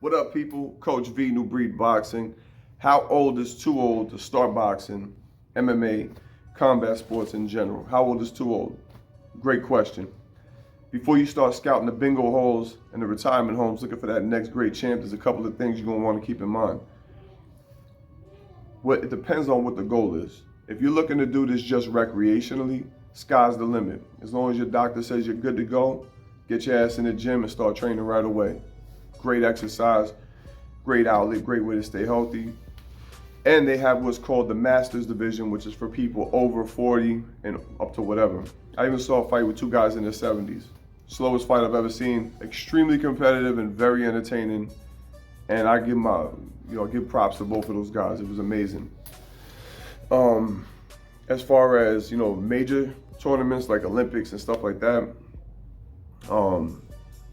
What up, people? Coach V, New Breed Boxing. How old is too old to start boxing, MMA, combat sports in general? How old is too old? Great question. Before you start scouting the bingo halls and the retirement homes looking for that next great champ, there's a couple of things you're going to want to keep in mind. It depends on what the goal is. If you're looking to do this just recreationally, sky's the limit. As long as your doctor says you're good to go, get your ass in the gym and start training right away. Great exercise, great outlet, great way to stay healthy. And they have what's called the Masters Division, which is for people over 40 and up to whatever. I even saw a fight with two guys in their 70s. Slowest fight I've ever seen. Extremely competitive and very entertaining. And I give props to both of those guys. It was amazing. As far as, major tournaments like Olympics and stuff like that,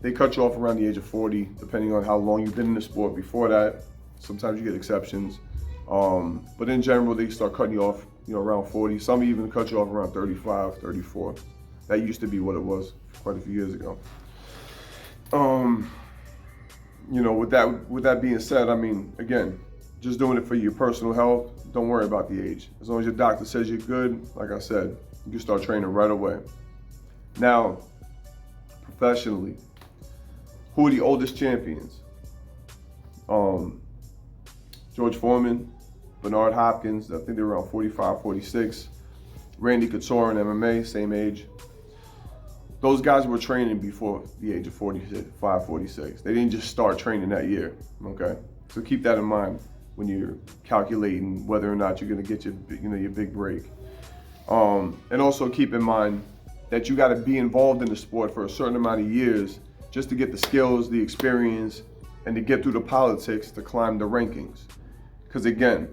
they cut you off around the age of 40, depending on how long you've been in the sport before that. Sometimes you get exceptions. But in general, they start cutting you off, around 40. Some even cut you off around 35, 34. That used to be what it was quite a few years ago. With that being said, again, just doing it for your personal health. Don't worry about the age. As long as your doctor says you're good, like I said, you can start training right away. Now, professionally, who are the oldest champions? George Foreman, Bernard Hopkins, I think they were around 45, 46. Randy Couture in MMA, same age. Those guys were training before the age of 45, 46. They didn't just start training that year, okay? So keep that in mind when you're calculating whether or not you're gonna get your big break. And also keep in mind that you gotta be involved in the sport for a certain amount of years just to get the skills, the experience, and to get through the politics to climb the rankings. Because again,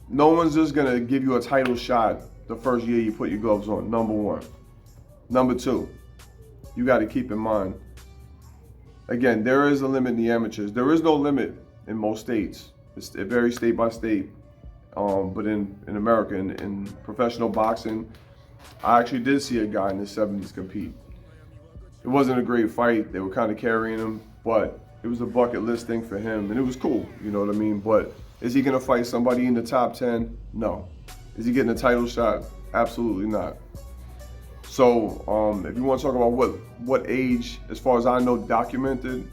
no one's just gonna give you a title shot the first year you put your gloves on, number one. Number two, you gotta keep in mind, again, there is a limit in the amateurs. There is no limit in most states. It varies state by state. But in America, in professional boxing, I actually did see a guy in his 70s compete. It wasn't a great fight. They were kind of carrying him, but it was a bucket list thing for him, and it was cool, you know what I mean? But is he gonna fight somebody in the top 10? No. Is he getting a title shot? Absolutely not. So if you want to talk about what age, as far as I know, documented,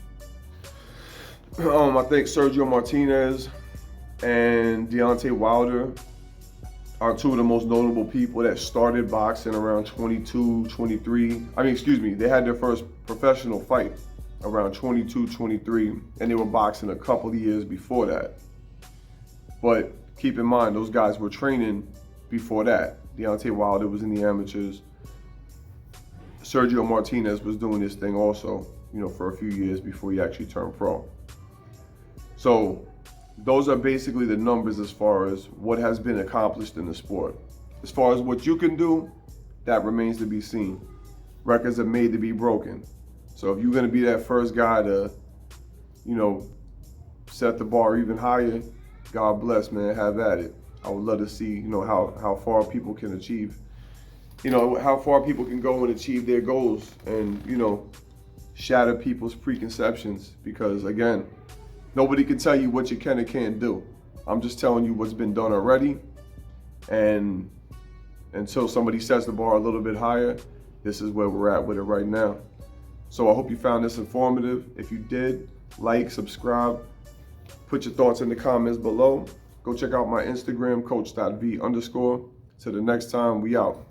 I think Sergio Martinez and Deontay Wilder are two of the most notable people that started boxing around 22, 23. They had their first professional fight around 22, 23, and they were boxing a couple of years before that. But keep in mind, those guys were training before that. Deontay Wilder was in the amateurs. Sergio Martinez was doing this thing also, for a few years before he actually turned pro. So those are basically the numbers as far as what has been accomplished in the sport. As far as what you can do, that remains to be seen. Records are made to be broken. So if you're gonna be that first guy to, set the bar even higher, God bless, man, have at it. I would love to see, how far people can achieve, how far people can go and achieve their goals and, shatter people's preconceptions. Because again, nobody can tell you what you can and can't do. I'm just telling you what's been done already. And until somebody sets the bar a little bit higher, this is where we're at with it right now. So I hope you found this informative. If you did, like, subscribe, put your thoughts in the comments below. Go check out my Instagram, coach.v_. Till the next time, we out.